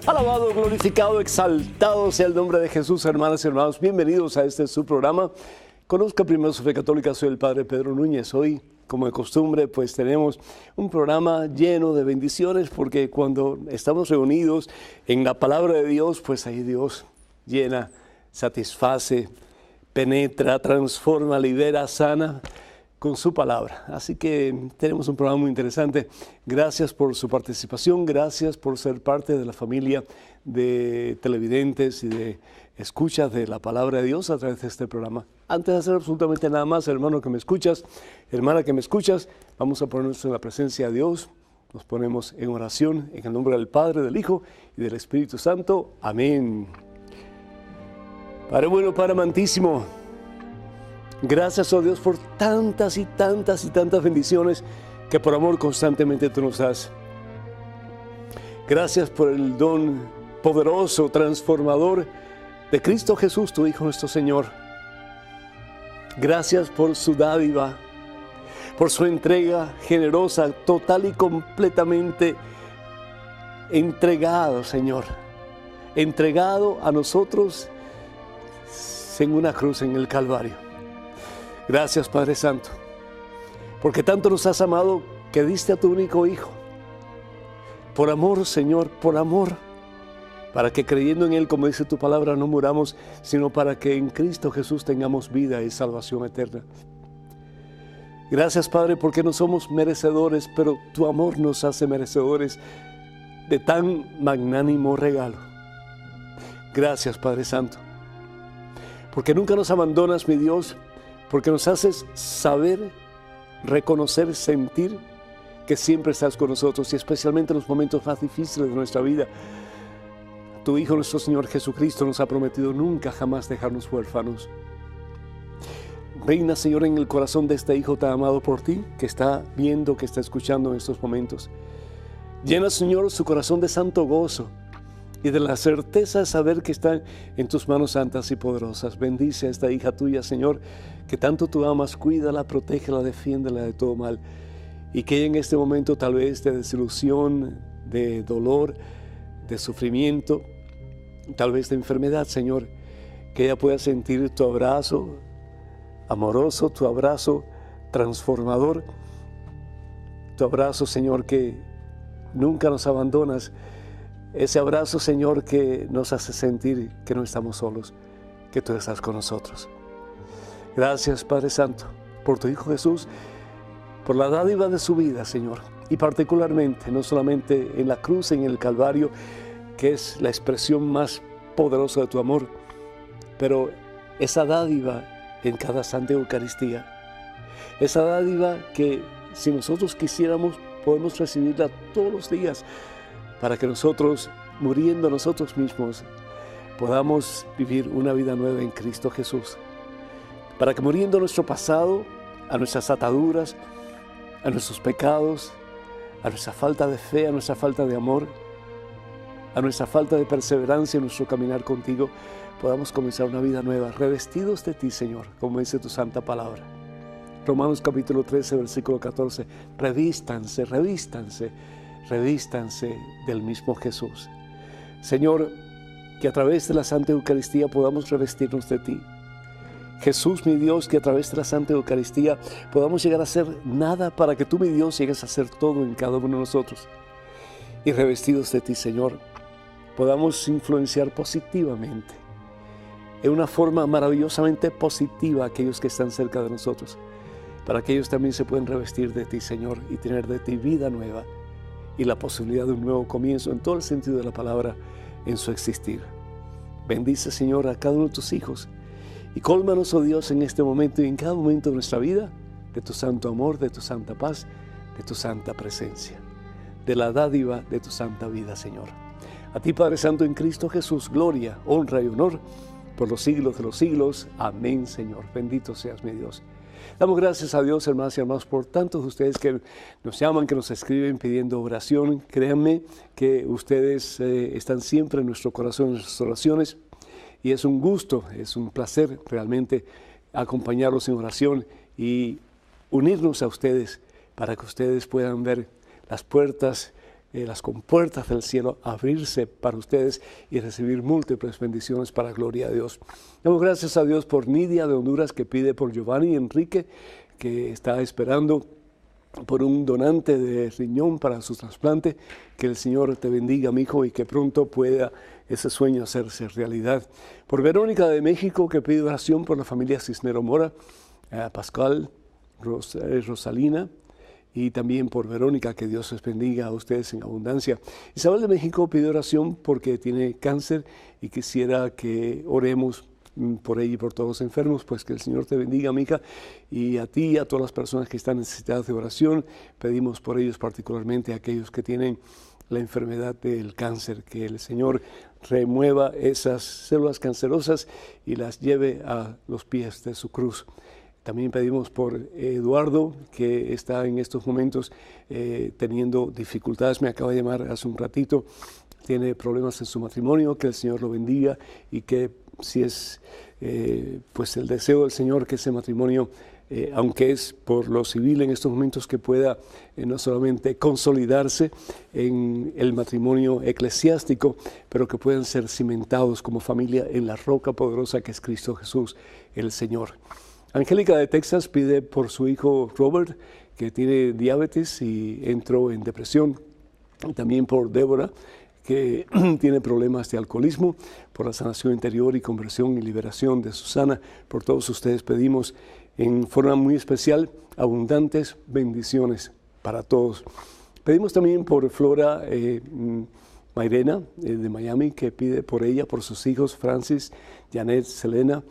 Alabado, glorificado, exaltado sea el nombre de Jesús, hermanas y hermanos. Bienvenidos a este su programa. Conozca primero su fe católica, soy el Padre Pedro Núñez. Hoy, como de costumbre, pues tenemos un programa lleno de bendiciones, porque cuando estamos reunidos en la palabra de Dios, pues ahí Dios llena, satisface, penetra, transforma, libera, sana con su palabra. Así que tenemos un programa muy interesante. Gracias por su participación, gracias por ser parte de la familia de televidentes y de escuchas de la palabra de Dios a través de este programa. Antes de hacer absolutamente nada más, hermano que me escuchas, hermana que me escuchas, vamos a ponernos en la presencia de Dios. Nos ponemos en oración en el nombre del Padre, del Hijo y del Espíritu Santo. Amén. Padre bueno, Padre amantísimo, gracias, oh Dios, por tantas y tantas y tantas bendiciones que por amor constantemente tú nos das. Gracias por el don poderoso, transformador de Cristo Jesús, tu Hijo nuestro Señor. Gracias por su dádiva, por su entrega generosa, total y completamente entregado, Señor. Entregado a nosotros en una cruz en el Calvario. Gracias, Padre Santo, porque tanto nos has amado que diste a tu único Hijo. Por amor, Señor, por amor, para que creyendo en Él, como dice tu palabra, no muramos, sino para que en Cristo Jesús tengamos vida y salvación eterna. Gracias, Padre, porque no somos merecedores, pero tu amor nos hace merecedores de tan magnánimo regalo. Gracias, Padre Santo, porque nunca nos abandonas, mi Dios, porque nos haces saber, reconocer, sentir que siempre estás con nosotros, y especialmente en los momentos más difíciles de nuestra vida. Tu Hijo, nuestro Señor Jesucristo, nos ha prometido nunca jamás dejarnos huérfanos. Reina, Señor, en el corazón de este Hijo tan amado por ti, que está viendo, que está escuchando en estos momentos. Llena, Señor, su corazón de santo gozo y de la certeza de saber que está en tus manos santas y poderosas. Bendice a esta hija tuya, Señor, que tanto tú amas, cuídala, protégela, defiéndela de todo mal. Y que ella en este momento tal vez de desilusión, de dolor, de sufrimiento, tal vez de enfermedad, Señor, que ella pueda sentir tu abrazo amoroso, tu abrazo transformador, tu abrazo, Señor, que nunca nos abandonas, ese abrazo, Señor, que nos hace sentir que no estamos solos, que tú estás con nosotros. Gracias, Padre Santo, por tu Hijo Jesús, por la dádiva de su vida, Señor, y particularmente, no solamente en la cruz, en el Calvario, que es la expresión más poderosa de tu amor, pero esa dádiva en cada Santa Eucaristía, esa dádiva que si nosotros quisiéramos podemos recibirla todos los días, para que nosotros, muriendo nosotros mismos, podamos vivir una vida nueva en Cristo Jesús, para que muriendo nuestro pasado, a nuestras ataduras, a nuestros pecados, a nuestra falta de fe, a nuestra falta de amor, a nuestra falta de perseverancia en nuestro caminar contigo, podamos comenzar una vida nueva, revestidos de ti, Señor, como dice tu santa palabra. Romanos capítulo 13, versículo 14, revístanse, revístanse, revístanse del mismo Jesús. Señor, que a través de la Santa Eucaristía podamos revestirnos de ti. Jesús, mi Dios, que a través de la Santa Eucaristía podamos llegar a ser nada para que tú, mi Dios, llegues a ser todo en cada uno de nosotros. Y revestidos de ti, Señor, podamos influenciar positivamente, en una forma maravillosamente positiva, a aquellos que están cerca de nosotros, para que ellos también se puedan revestir de ti, Señor, y tener de ti vida nueva y la posibilidad de un nuevo comienzo en todo el sentido de la palabra en su existir. Bendice, Señor, a cada uno de tus hijos y cólmanos, oh Dios, en este momento y en cada momento de nuestra vida, de tu santo amor, de tu santa paz, de tu santa presencia, de la dádiva de tu santa vida, Señor. A ti, Padre Santo, en Cristo Jesús, gloria, honra y honor por los siglos de los siglos. Amén, Señor. Bendito seas, mi Dios. Damos gracias a Dios, hermanas y hermanos, por tantos de ustedes que nos llaman, que nos escriben pidiendo oración. Créanme que ustedes están siempre en nuestro corazón, en nuestras oraciones, y es un gusto, es un placer realmente acompañarlos en oración y unirnos a ustedes para que ustedes puedan ver las puertas, las compuertas del cielo abrirse para ustedes y recibir múltiples bendiciones para la gloria de Dios. Damos gracias a Dios por Nidia de Honduras, que pide por Giovanni Enrique, que está esperando por un donante de riñón para su trasplante. Que el Señor te bendiga, mi hijo, y que pronto pueda ese sueño hacerse realidad. Por Verónica de México, que pide oración por la familia Cisnero Mora, Pascual, Rosalina, y también por Verónica, que Dios les bendiga a ustedes en abundancia. Isabel de México pide oración porque tiene cáncer y quisiera que oremos por ella y por todos los enfermos. Pues que el Señor te bendiga, amiga, y a ti y a todas las personas que están necesitadas de oración. Pedimos por ellos, particularmente a aquellos que tienen la enfermedad del cáncer, que el Señor remueva esas células cancerosas y las lleve a los pies de su cruz. También pedimos por Eduardo, que está en estos momentos teniendo dificultades. Me acaba de llamar hace un ratito. Tiene problemas en su matrimonio. Que el Señor lo bendiga y que si es pues el deseo del Señor que ese matrimonio, aunque es por lo civil en estos momentos, que pueda no solamente consolidarse en el matrimonio eclesiástico, pero que puedan ser cimentados como familia en la roca poderosa que es Cristo Jesús, el Señor. Angélica de Texas pide por su hijo Robert, que tiene diabetes y entró en depresión. También por Débora, que tiene problemas de alcoholismo, por la sanación interior y conversión y liberación de Susana. Por todos ustedes pedimos en forma muy especial abundantes bendiciones para todos. Pedimos también por Flora Mairena de Miami, que pide por ella, por sus hijos Francis, Janet, Selena,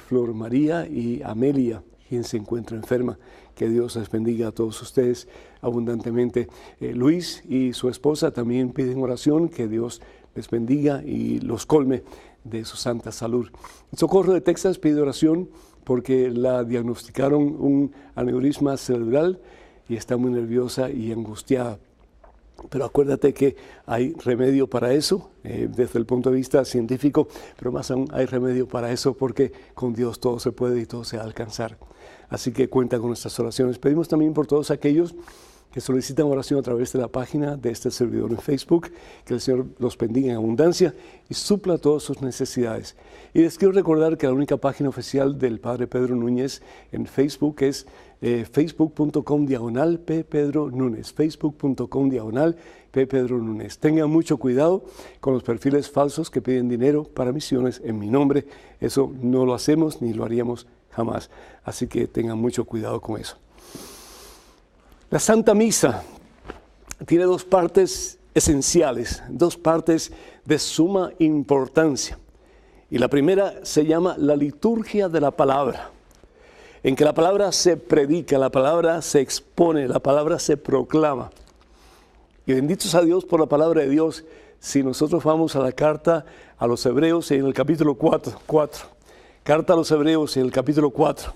Flor María y Amelia, quien se encuentra enferma. Que Dios les bendiga a todos ustedes abundantemente. Luis y su esposa también piden oración, que Dios les bendiga y los colme de su santa salud. Socorro de Texas pide oración porque la diagnosticaron un aneurisma cerebral y está muy nerviosa y angustiada. Pero acuérdate que hay remedio para eso, desde el punto de vista científico, pero más aún hay remedio para eso porque con Dios todo se puede y todo se va a alcanzar. Así que cuenta con nuestras oraciones. Pedimos también por todos aquellos que solicitan oración a través de la página de este servidor en Facebook, que el Señor los bendiga en abundancia y supla todas sus necesidades. Y les quiero recordar que la única página oficial del Padre Pedro Núñez en Facebook es facebook.com/ppedronúñez, facebook.com/ppedronúñez. Tengan mucho cuidado con los perfiles falsos que piden dinero para misiones en mi nombre. Eso no lo hacemos ni lo haríamos jamás. Así que tengan mucho cuidado con eso. La Santa Misa tiene dos partes esenciales, dos partes de suma importancia. Y la primera se llama la liturgia de la palabra, en que la palabra se predica, la palabra se expone, la palabra se proclama. Y benditos a Dios por la palabra de Dios. Si nosotros vamos a la carta a los Hebreos en el capítulo 4, carta a los Hebreos en el capítulo 4,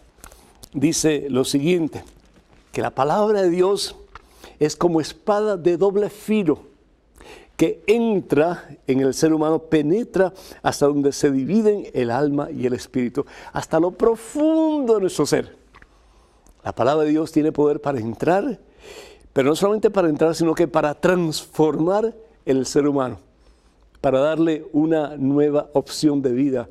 dice lo siguiente: que la palabra de Dios es como espada de doble filo, que entra en el ser humano, penetra hasta donde se dividen el alma y el espíritu, hasta lo profundo de nuestro ser. La palabra de Dios tiene poder para entrar, pero no solamente para entrar, sino que para transformar el ser humano, para darle una nueva opción de vida,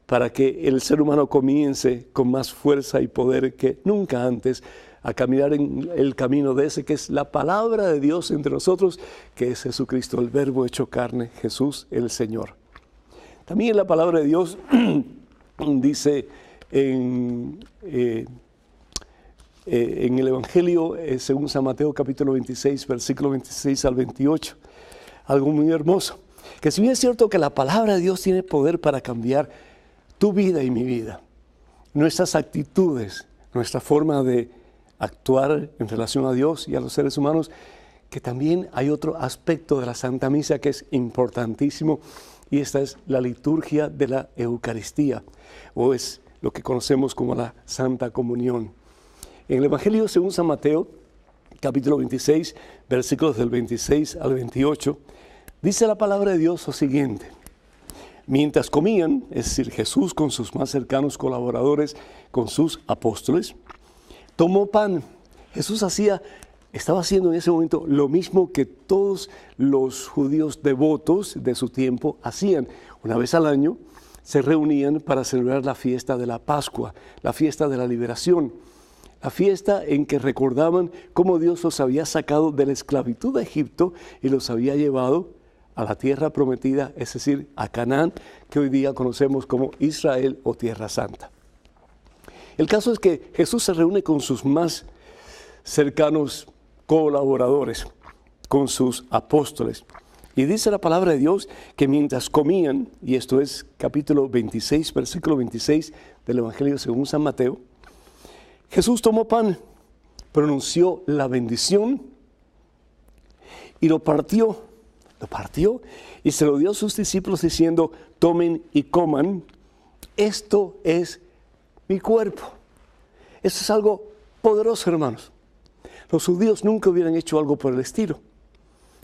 para que el ser humano comience con más fuerza y poder que nunca antes a caminar en el camino de ese que es la palabra de Dios entre nosotros, que es Jesucristo, el Verbo hecho carne, Jesús el Señor. También la palabra de Dios dice en el Evangelio, según San Mateo capítulo 26, versículo 26 al 28, algo muy hermoso, que si bien es cierto que la palabra de Dios tiene poder para cambiar tu vida y mi vida, nuestras actitudes, nuestra forma de actuar en relación a Dios y a los seres humanos, que también hay otro aspecto de la Santa Misa que es importantísimo, y esta es la liturgia de la Eucaristía, o es lo que conocemos como la Santa Comunión. En el Evangelio según San Mateo, capítulo 26, versículos del 26 al 28, dice la palabra de Dios lo siguiente. Mientras comían, es decir, Jesús con sus más cercanos colaboradores, con sus apóstoles, tomó pan. Jesús estaba haciendo en ese momento lo mismo que todos los judíos devotos de su tiempo hacían. Una vez al año se reunían para celebrar la fiesta de la Pascua, la fiesta de la liberación, la fiesta en que recordaban cómo Dios los había sacado de la esclavitud de Egipto y los había llevado a la tierra prometida, es decir, a Canaán, que hoy día conocemos como Israel o Tierra Santa. El caso es que Jesús se reúne con sus más cercanos colaboradores, con sus apóstoles. Y dice la palabra de Dios que mientras comían, y esto es capítulo 26, versículo 26 del Evangelio según San Mateo, Jesús tomó pan, pronunció la bendición y lo partió y se lo dio a sus discípulos diciendo, tomen y coman, esto es mi cuerpo. Esto es algo poderoso, hermanos. Los judíos nunca hubieran hecho algo por el estilo.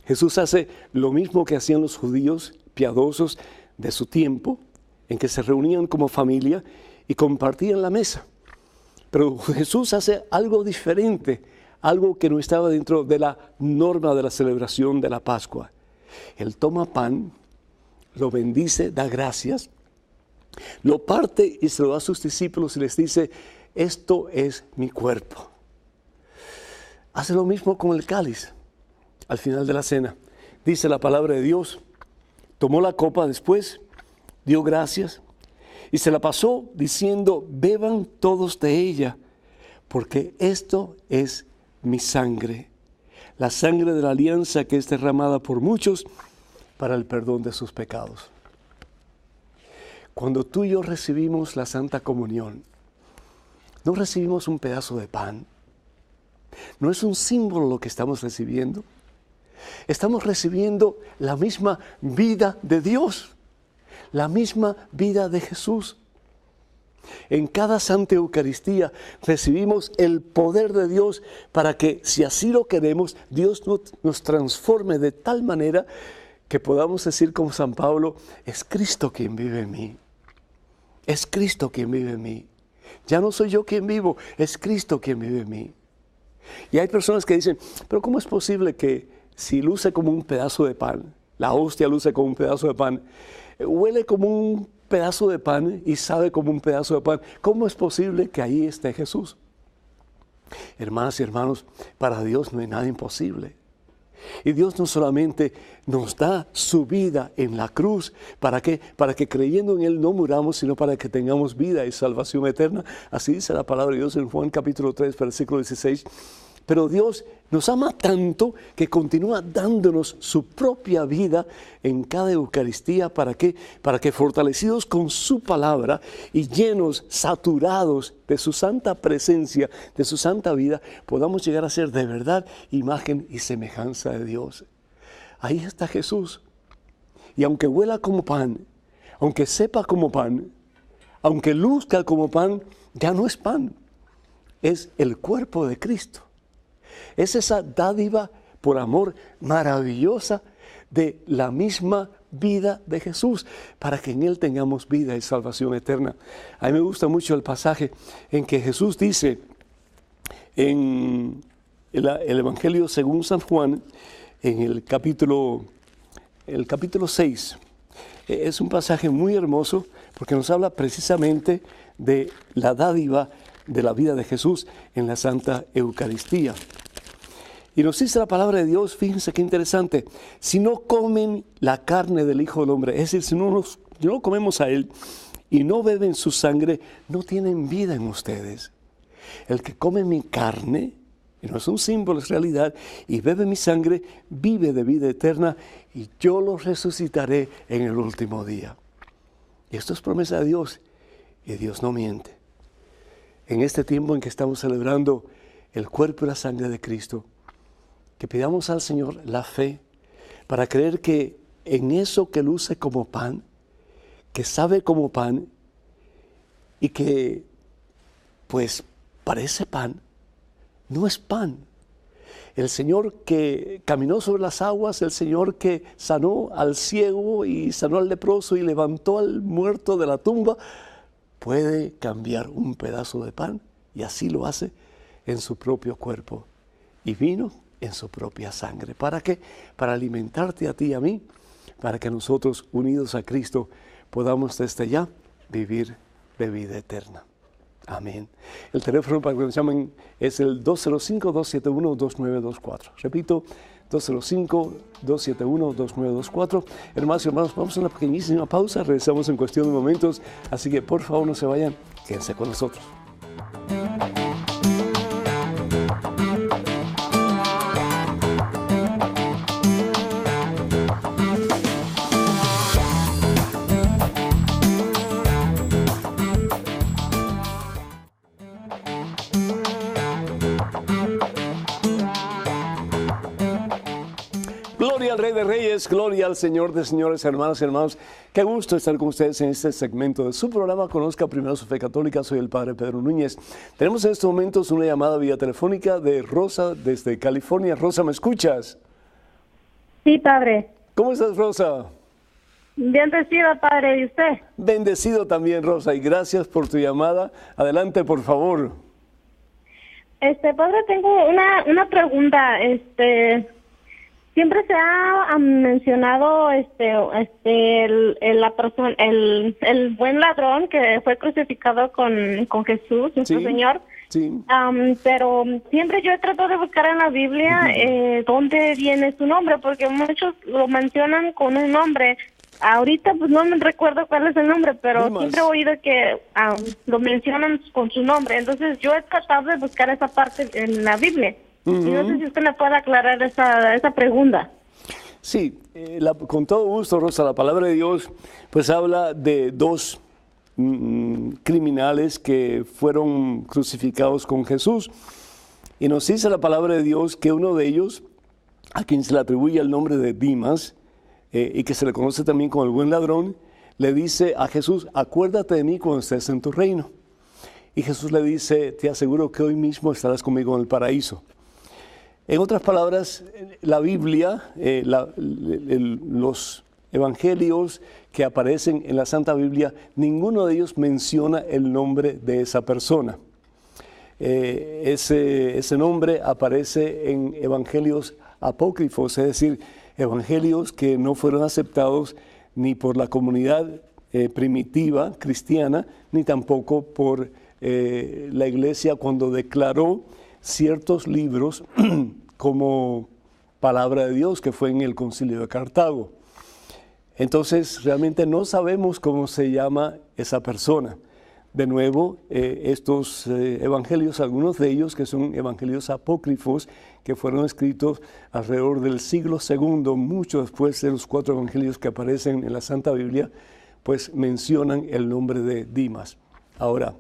Jesús hace lo mismo que hacían los judíos piadosos de su tiempo, en que se reunían como familia y compartían la mesa. Pero Jesús hace algo diferente, algo que no estaba dentro de la norma de la celebración de la Pascua. Él toma pan, lo bendice, da gracias, lo parte y se lo da a sus discípulos y les dice, esto es mi cuerpo. Hace lo mismo con el cáliz. Al final de la cena, dice la palabra de Dios, tomó la copa después, dio gracias y se la pasó diciendo, beban todos de ella, porque esto es mi sangre, la sangre de la alianza que es derramada por muchos para el perdón de sus pecados. Cuando tú y yo recibimos la Santa Comunión, no recibimos un pedazo de pan, no es un símbolo lo que estamos recibiendo. Estamos recibiendo la misma vida de Dios, la misma vida de Jesús. En cada Santa Eucaristía recibimos el poder de Dios para que, si así lo queremos, Dios nos transforme de tal manera que podamos decir como San Pablo, es Cristo quien vive en mí. Es Cristo quien vive en mí. Ya no soy yo quien vivo, es Cristo quien vive en mí. Y hay personas que dicen, pero ¿cómo es posible que si luce como un pedazo de pan, la hostia luce como un pedazo de pan, huele como un pedazo de pan y sabe como un pedazo de pan? ¿Cómo es posible que ahí esté Jesús? Hermanas y hermanos, para Dios no hay nada imposible. Y Dios no solamente nos da su vida en la cruz, ¿para qué? Para que creyendo en Él no muramos, sino para que tengamos vida y salvación eterna. Así dice la palabra de Dios en Juan capítulo 3, versículo 16. Pero Dios nos ama tanto que continúa dándonos su propia vida en cada Eucaristía. ¿Para qué? Para que fortalecidos con su palabra y llenos, saturados de su santa presencia, de su santa vida, podamos llegar a ser de verdad imagen y semejanza de Dios. Ahí está Jesús. Y aunque huela como pan, aunque sepa como pan, aunque luzca como pan, ya no es pan. Es el cuerpo de Cristo. Es esa dádiva por amor maravillosa de la misma vida de Jesús, para que en Él tengamos vida y salvación eterna. A mí me gusta mucho el pasaje en que Jesús dice en el Evangelio según San Juan, en el capítulo 6. Es un pasaje muy hermoso porque nos habla precisamente de la dádiva de la vida de Jesús en la Santa Eucaristía. Y nos dice la palabra de Dios, fíjense qué interesante, si no comen la carne del Hijo del Hombre, es decir, si no comemos a Él y no beben su sangre, no tienen vida en ustedes. El que come mi carne, y no es un símbolo, es realidad, y bebe mi sangre, vive de vida eterna, y yo lo resucitaré en el último día. Y esto es promesa de Dios, y Dios no miente. En este tiempo en que estamos celebrando el cuerpo y la sangre de Cristo, que pidamos al Señor la fe para creer que en eso que luce como pan, que sabe como pan y que pues parece pan, no es pan. El Señor que caminó sobre las aguas, el Señor que sanó al ciego y sanó al leproso y levantó al muerto de la tumba, puede cambiar un pedazo de pan, y así lo hace en su propio cuerpo, y vino en su propia sangre. ¿Para qué? Para alimentarte a ti y a mí, para que nosotros, unidos a Cristo, podamos desde ya vivir de vida eterna. Amén. El teléfono para que nos llamen es el 205-271-2924. Repito, 205-271-2924. Hermanos y hermanos, vamos a una pequeñísima pausa. Regresamos en cuestión de momentos. Así que por favor no se vayan. Quédense con nosotros. Gloria al Rey de Reyes, gloria al Señor de Señores, hermanas y hermanos. Qué gusto estar con ustedes en este segmento de su programa Conozca Primero su Fe Católica. Soy el Padre Pedro Núñez. Tenemos en estos momentos una llamada vía telefónica de Rosa desde California. Rosa, ¿me escuchas? Sí, Padre. ¿Cómo estás, Rosa? Bendecido, Padre, ¿y usted? Bendecido también, Rosa, y gracias por tu llamada. Adelante, por favor. Padre, tengo una pregunta. Siempre se ha mencionado la persona, el buen ladrón que fue crucificado con Jesús, nuestro Señor. Sí. Pero siempre yo he tratado de buscar en la Biblia dónde viene su nombre, porque muchos lo mencionan con un nombre. Ahorita pues no me recuerdo cuál es el nombre, pero siempre he oído que lo mencionan con su nombre. Entonces yo he tratado de buscar esa parte en la Biblia. Y no sé si usted me puede aclarar esa pregunta. Sí, con todo gusto, Rosa. La palabra de Dios pues habla de dos criminales que fueron crucificados con Jesús. Y nos dice la palabra de Dios que uno de ellos, a quien se le atribuye el nombre de Dimas, y que se le conoce también como el buen ladrón, le dice a Jesús: acuérdate de mí cuando estés en tu reino. Y Jesús le dice: te aseguro que hoy mismo estarás conmigo en el paraíso. En otras palabras, la Biblia, los evangelios que aparecen en la Santa Biblia, ninguno de ellos menciona el nombre de esa persona. Ese nombre aparece en evangelios apócrifos, es decir, evangelios que no fueron aceptados ni por la comunidad primitiva cristiana, ni tampoco por la Iglesia cuando declaró ciertos libros como palabra de Dios, que fue en el Concilio de Cartago. Entonces, realmente no sabemos cómo se llama esa persona. De nuevo, estos evangelios, algunos de ellos que son evangelios apócrifos, que fueron escritos alrededor del siglo II, mucho después de los 4 evangelios que aparecen en la Santa Biblia, pues mencionan el nombre de Dimas. Ahora,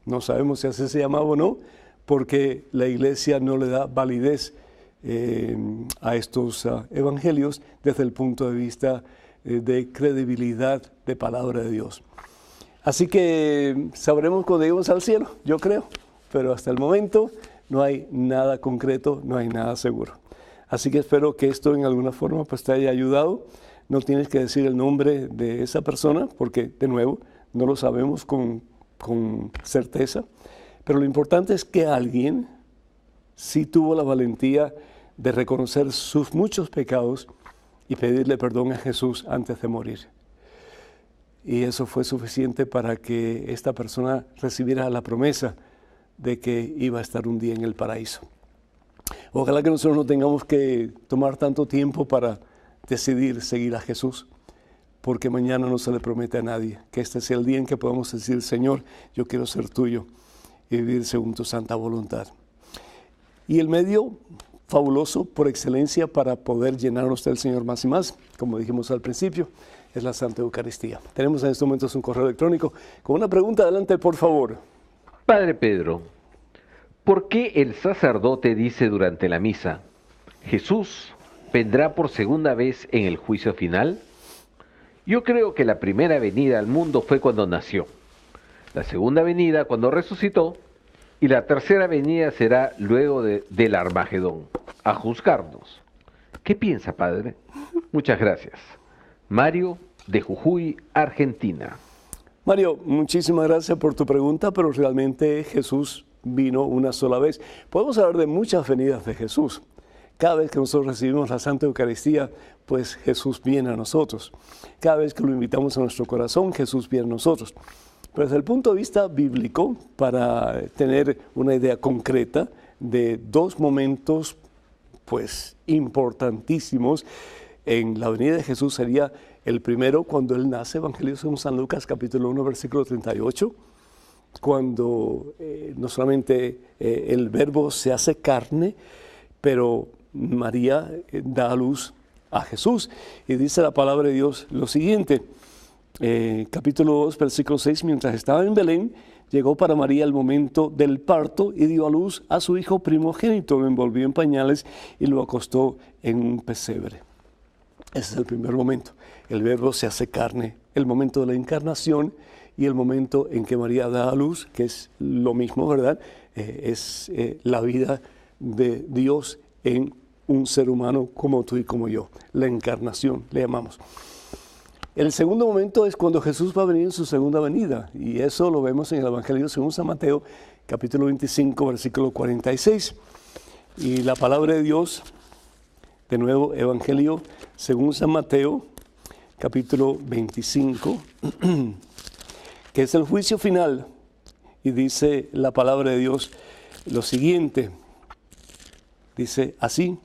no sabemos si así se llamaba o no, porque la Iglesia no le da validez a estos evangelios desde el punto de vista de credibilidad de palabra de Dios. Así que sabremos cuando lleguemos al cielo, yo creo, pero hasta el momento no hay nada concreto, no hay nada seguro. Así que espero que esto en alguna forma pues te haya ayudado. No tienes que decir el nombre de esa persona porque, de nuevo, no lo sabemos con certeza. Pero lo importante es que alguien sí tuvo la valentía de reconocer sus muchos pecados y pedirle perdón a Jesús antes de morir. Y eso fue suficiente para que esta persona recibiera la promesa de que iba a estar un día en el paraíso. Ojalá que nosotros no tengamos que tomar tanto tiempo para decidir seguir a Jesús, porque mañana no se le promete a nadie que este sea el día en que podamos decir: Señor, yo quiero ser tuyo y vivir según tu santa voluntad. Y el medio fabuloso por excelencia para poder llenarnos del Señor más y más, como dijimos al principio, es la Santa Eucaristía. Tenemos en estos momentos un correo electrónico con una pregunta. Adelante, por favor. Padre Pedro, ¿por qué el sacerdote dice durante la misa: Jesús vendrá por segunda vez en el juicio final? Yo creo que la primera venida al mundo fue cuando nació, la segunda venida cuando resucitó, Y la tercera venida será luego del Armagedón, a juzgarnos. ¿Qué piensa, padre? Muchas gracias. Mario, de Jujuy, Argentina. Mario, muchísimas gracias por tu pregunta, pero realmente Jesús vino una sola vez. Podemos hablar de muchas venidas de Jesús. Cada vez que nosotros recibimos la Santa Eucaristía, pues Jesús viene a nosotros. Cada vez que lo invitamos a nuestro corazón, Jesús viene a nosotros. Pero desde el punto de vista bíblico, para tener una idea concreta de dos momentos pues importantísimos en la venida de Jesús, sería el primero cuando Él nace, Evangelio según San Lucas, capítulo 1, versículo 38, cuando no solamente el Verbo se hace carne, pero María da a luz a Jesús. Y dice la palabra de Dios lo siguiente, capítulo 2, versículo 6, mientras estaba en Belén, llegó para María el momento del parto y dio a luz a su hijo primogénito, lo envolvió en pañales y lo acostó en un pesebre. Ese es el primer momento. El Verbo se hace carne, el momento de la encarnación y el momento en que María da a luz, que es lo mismo, ¿verdad? Es la vida de Dios en un ser humano como tú y como yo. La encarnación, le llamamos. El segundo momento es cuando Jesús va a venir en su segunda venida, y eso lo vemos en el Evangelio según San Mateo, capítulo 25, versículo 46. Y la palabra de Dios, de nuevo, Evangelio según San Mateo, capítulo 25, que es el juicio final, y dice la palabra de Dios lo siguiente, dice así: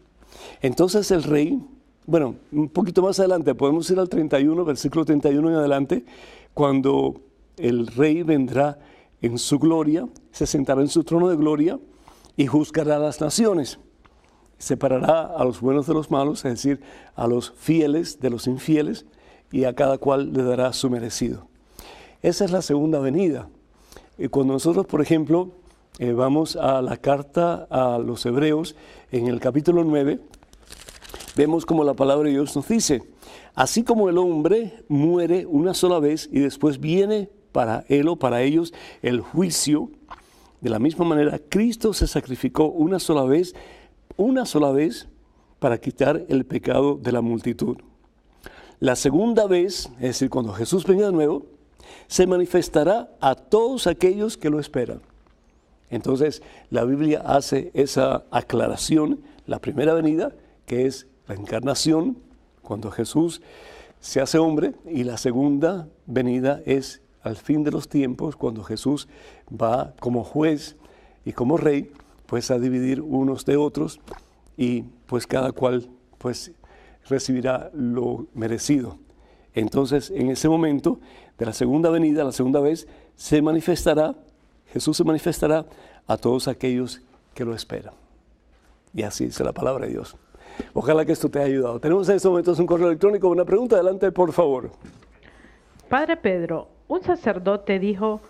entonces el rey, bueno, un poquito más adelante, podemos ir al 31, versículo 31 en adelante, cuando el rey vendrá en su gloria, se sentará en su trono de gloria y juzgará a las naciones. Separará a los buenos de los malos, es decir, a los fieles de los infieles, y a cada cual le dará su merecido. Esa es la segunda venida. Y cuando nosotros, por ejemplo, vamos a la carta a los Hebreos, en el capítulo 9, vemos como la palabra de Dios nos dice: así como el hombre muere una sola vez y después viene para él o para ellos el juicio, de la misma manera Cristo se sacrificó una sola vez para quitar el pecado de la multitud. La segunda vez, es decir, cuando Jesús venga de nuevo, se manifestará a todos aquellos que lo esperan. Entonces, la Biblia hace esa aclaración, la primera venida, que es la encarnación, cuando Jesús se hace hombre, y la segunda venida es al fin de los tiempos, cuando Jesús va como juez y como rey, pues a dividir unos de otros, y pues cada cual pues recibirá lo merecido. Entonces, en ese momento de la segunda venida, la segunda vez, Jesús se manifestará a todos aquellos que lo esperan. Y así dice la palabra de Dios. Ojalá que esto te haya ayudado. Tenemos en estos momentos un correo electrónico, una pregunta. Adelante, por favor. Padre Pedro, un sacerdote dijo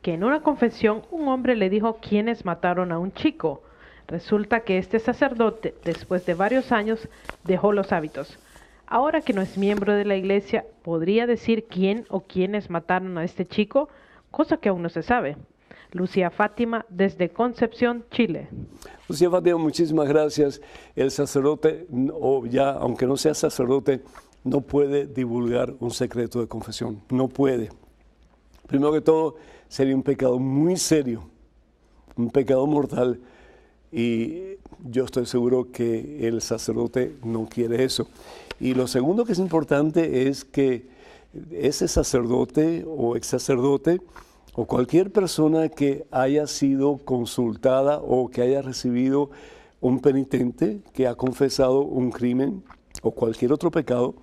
que en una confesión un hombre le dijo quiénes mataron a un chico. Resulta que este sacerdote, después de varios años, dejó los hábitos. Ahora que no es miembro de la iglesia, ¿podría decir quién o quiénes mataron a este chico? Cosa que aún no se sabe. Lucía Fátima, desde Concepción, Chile. Lucía Fátima, muchísimas gracias. El sacerdote, o ya aunque no sea sacerdote, no puede divulgar un secreto de confesión. No puede. Primero que todo, sería un pecado muy serio, un pecado mortal. Y yo estoy seguro que el sacerdote no quiere eso. Y lo segundo que es importante es que ese sacerdote o ex sacerdote o cualquier persona que haya sido consultada o que haya recibido un penitente que ha confesado un crimen o cualquier otro pecado,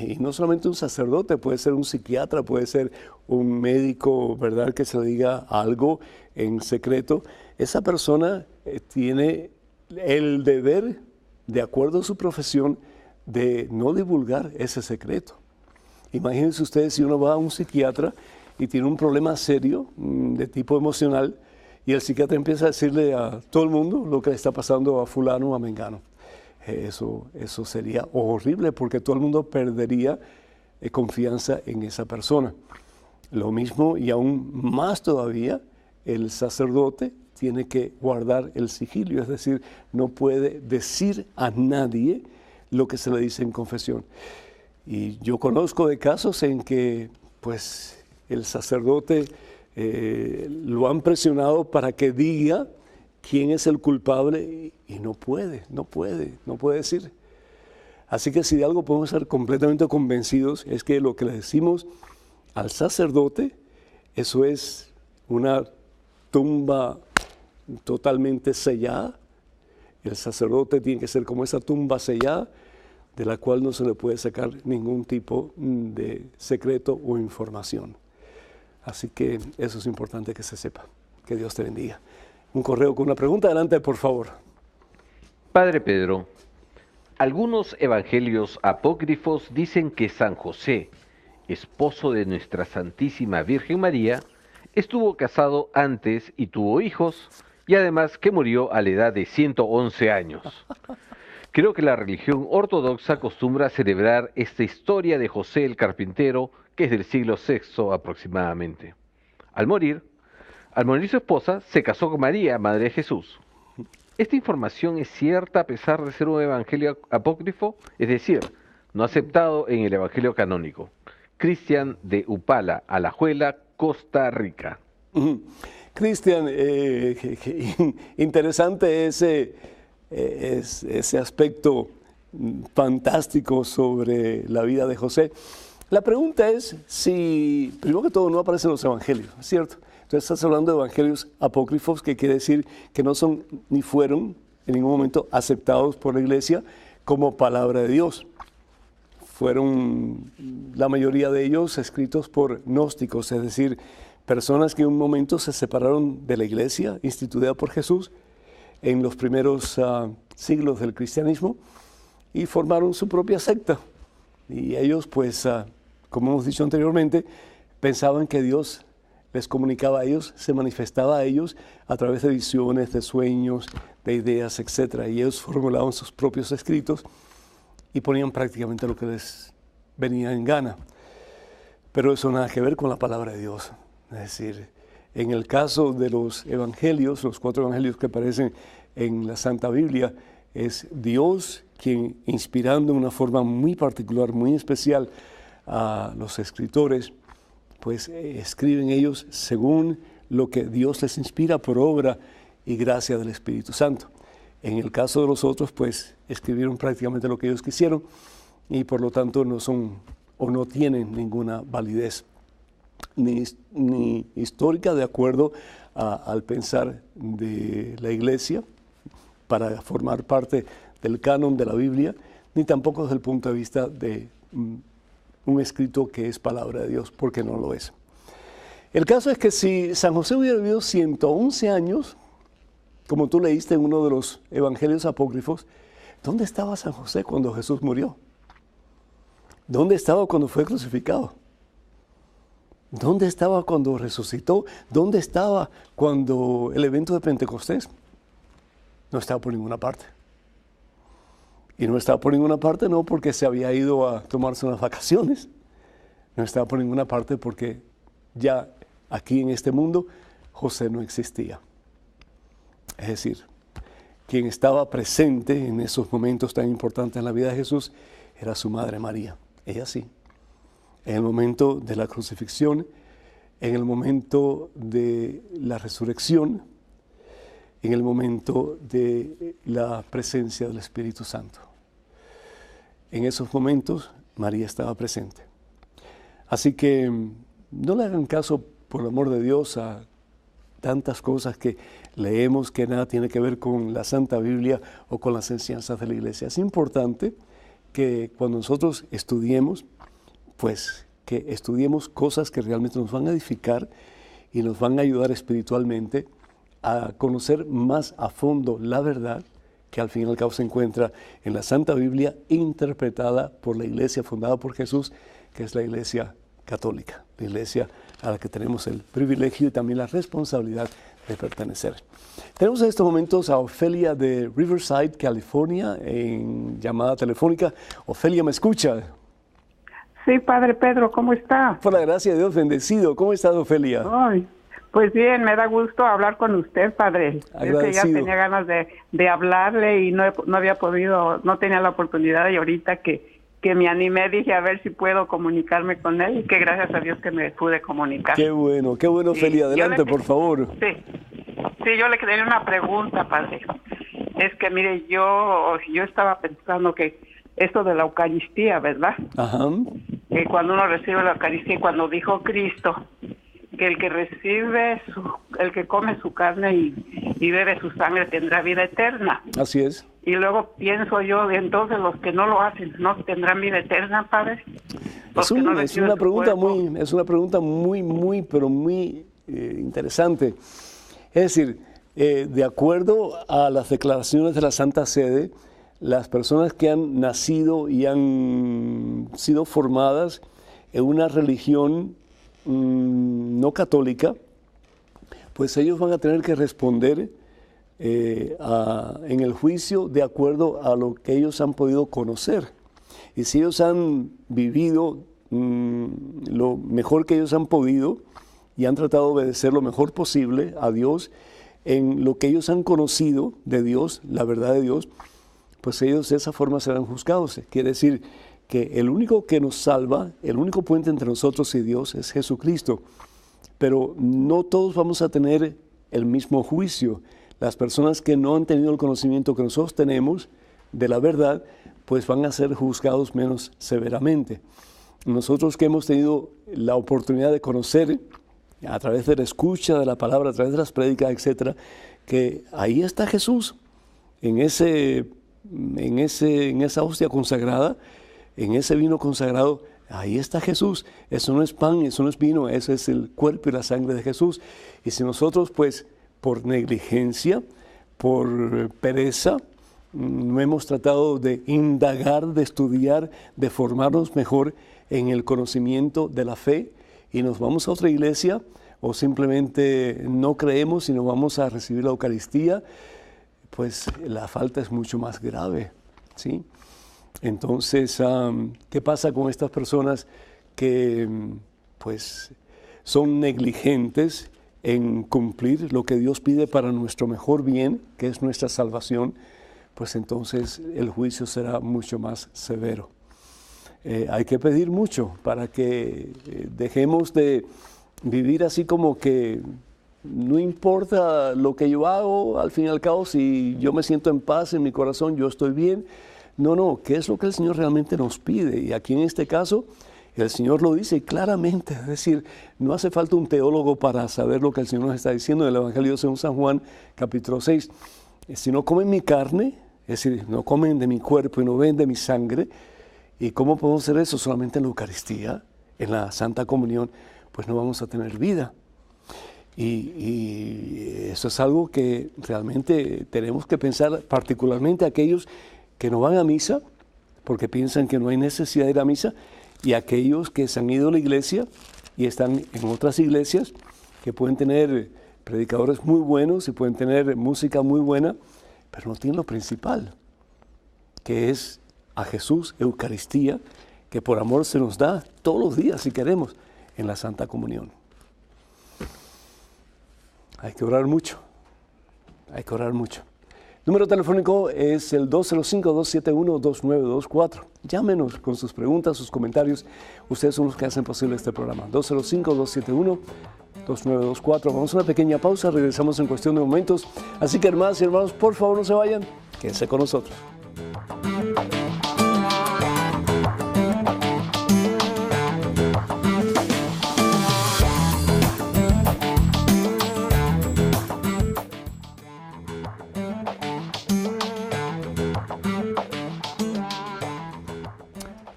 y no solamente un sacerdote, puede ser un psiquiatra, puede ser un médico, ¿verdad?, que se le diga algo en secreto, esa persona tiene el deber, de acuerdo a su profesión, de no divulgar ese secreto. Imagínense ustedes si uno va a un psiquiatra y tiene un problema serio de tipo emocional y el psiquiatra empieza a decirle a todo el mundo lo que le está pasando a fulano o a mengano. Eso sería horrible porque todo el mundo perdería confianza en esa persona. Lo mismo y aún más todavía el sacerdote tiene que guardar el sigilio, es decir, no puede decir a nadie lo que se le dice en confesión. Y yo conozco de casos en que pues el sacerdote lo han presionado para que diga quién es el culpable y no puede decir. Así que si de algo podemos ser completamente convencidos es que lo que le decimos al sacerdote, eso es una tumba totalmente sellada. El sacerdote tiene que ser como esa tumba sellada de la cual no se le puede sacar ningún tipo de secreto o información. Así que eso es importante que se sepa. Que Dios te bendiga. Un correo con una pregunta. Adelante, por favor. Padre Pedro, algunos evangelios apócrifos dicen que San José, esposo de nuestra Santísima Virgen María, estuvo casado antes y tuvo hijos, y además que murió a la edad de 111 años. Creo que la religión ortodoxa acostumbra a celebrar esta historia de José el carpintero, que es del siglo VI aproximadamente. Al morir su esposa, se casó con María, madre de Jesús. ¿Esta información es cierta a pesar de ser un evangelio apócrifo? Es decir, no aceptado en el evangelio canónico. Cristian de Upala, Alajuela, Costa Rica. Cristian, interesante ese aspecto fantástico sobre la vida de José. La pregunta es si, primero que todo, no aparecen los evangelios, ¿es cierto? Entonces estás hablando de evangelios apócrifos, que quiere decir que no son ni fueron en ningún momento aceptados por la iglesia como palabra de Dios. Fueron la mayoría de ellos escritos por gnósticos, es decir, personas que en un momento se separaron de la iglesia instituida por Jesús en los primeros siglos del cristianismo y formaron su propia secta. Y ellos, pues, como hemos dicho anteriormente, pensaban que Dios les comunicaba a ellos, se manifestaba a ellos a través de visiones, de sueños, de ideas, etc. Y ellos formulaban sus propios escritos y ponían prácticamente lo que les venía en gana. Pero eso nada que ver con la palabra de Dios. Es decir, en el caso de los evangelios, los 4 evangelios que aparecen en la Santa Biblia, es Dios quien, inspirando de una forma muy particular, muy especial a los escritores, pues escriben ellos según lo que Dios les inspira por obra y gracia del Espíritu Santo. En el caso de los otros, pues escribieron prácticamente lo que ellos quisieron y por lo tanto no son o no tienen ninguna validez ni histórica de acuerdo al pensar de la Iglesia para formar parte del canon de la Biblia, ni tampoco desde el punto de vista de un escrito que es palabra de Dios, porque no lo es. El caso es que si San José hubiera vivido 111 años, como tú leíste en uno de los evangelios apócrifos, ¿dónde estaba San José cuando Jesús murió? ¿Dónde estaba cuando fue crucificado? ¿Dónde estaba cuando resucitó? ¿Dónde estaba cuando el evento de Pentecostés? No estaba por ninguna parte. Y no estaba por ninguna parte no porque se había ido a tomarse unas vacaciones. No estaba por ninguna parte porque ya aquí en este mundo José no existía. Es decir, quien estaba presente en esos momentos tan importantes en la vida de Jesús era su madre María. Ella sí. En el momento de la crucifixión, en el momento de la resurrección, en el momento de la presencia del Espíritu Santo. En esos momentos, María estaba presente. Así que no le hagan caso, por el amor de Dios, a tantas cosas que leemos que nada tiene que ver con la Santa Biblia o con las enseñanzas de la Iglesia. Es importante que cuando nosotros estudiemos, pues que estudiemos cosas que realmente nos van a edificar y nos van a ayudar espiritualmente a conocer más a fondo la verdad que al fin y al cabo se encuentra en la Santa Biblia interpretada por la iglesia fundada por Jesús, que es la Iglesia Católica, la iglesia a la que tenemos el privilegio y también la responsabilidad de pertenecer. Tenemos en estos momentos a Ofelia de Riverside, California, en llamada telefónica. Ofelia, ¿me escucha? Sí, Padre Pedro, ¿cómo está? Por la gracia de Dios, bendecido. ¿Cómo estás, Ofelia? Ay, Pues bien, me da gusto hablar con usted, padre. Es que ya tenía ganas de hablarle y no había podido, no tenía la oportunidad, y ahorita que me animé, dije a ver si puedo comunicarme con él, y que gracias a Dios que me pude comunicar. Qué bueno, Feli, adelante, por favor. Sí, yo le quería una pregunta, padre. Es que mire, yo estaba pensando que esto de la Eucaristía, ¿verdad? Ajá. Que cuando uno recibe la Eucaristía, cuando dijo Cristo que el que recibe, el que come su carne y bebe su sangre tendrá vida eterna. Así es. Y luego pienso yo, entonces los que no lo hacen, ¿no tendrán vida eterna, padre? Es una pregunta muy, pero muy interesante. Es decir, de acuerdo a las declaraciones de la Santa Sede, las personas que han nacido y han sido formadas en una religión no católica, pues ellos van a tener que responder en el juicio de acuerdo a lo que ellos han podido conocer. Y si ellos han vivido lo mejor que ellos han podido y han tratado de obedecer lo mejor posible a Dios en lo que ellos han conocido de Dios, la verdad de Dios, pues ellos de esa forma serán juzgados. Quiere decir que el único que nos salva, el único puente entre nosotros y Dios es Jesucristo. Pero no todos vamos a tener el mismo juicio. Las personas que no han tenido el conocimiento que nosotros tenemos de la verdad, pues van a ser juzgados menos severamente. Nosotros que hemos tenido la oportunidad de conocer a través de la escucha de la palabra, a través de las prédicas, etcétera, que ahí está Jesús, en esa hostia consagrada, en ese vino consagrado, ahí está Jesús. Eso no es pan, eso no es vino, eso es el cuerpo y la sangre de Jesús. Y si nosotros, pues, por negligencia, por pereza, no hemos tratado de indagar, de estudiar, de formarnos mejor en el conocimiento de la fe, y nos vamos a otra iglesia, o simplemente no creemos y no vamos a recibir la Eucaristía, pues la falta es mucho más grave, ¿sí? Entonces, ¿qué pasa con estas personas que pues son negligentes en cumplir lo que Dios pide para nuestro mejor bien, que es nuestra salvación? Pues entonces el juicio será mucho más severo. Hay que pedir mucho para que dejemos de vivir así como que no importa lo que yo hago, al fin y al cabo, si yo me siento en paz en mi corazón, yo estoy bien. No, ¿qué es lo que el Señor realmente nos pide? Y aquí en este caso, el Señor lo dice claramente, es decir, no hace falta un teólogo para saber lo que el Señor nos está diciendo en el Evangelio según San Juan, capítulo 6. Si no comen mi carne, es decir, no comen de mi cuerpo y no beben de mi sangre, ¿y cómo podemos hacer eso? Solamente en la Eucaristía, en la Santa Comunión, pues no vamos a tener vida. Y eso es algo que realmente tenemos que pensar, particularmente aquellos que no van a misa, porque piensan que no hay necesidad de ir a misa, y aquellos que se han ido a la iglesia y están en otras iglesias, que pueden tener predicadores muy buenos y pueden tener música muy buena, pero no tienen lo principal, que es a Jesús, Eucaristía, que por amor se nos da todos los días, si queremos, en la Santa Comunión. Hay que orar mucho, hay que orar mucho. Número telefónico es el 205-271-2924. Llámenos con sus preguntas, sus comentarios. Ustedes son los que hacen posible este programa. 205-271-2924. Vamos a una pequeña pausa, regresamos en cuestión de momentos. Así que, hermanas y hermanos, por favor no se vayan, quédense con nosotros.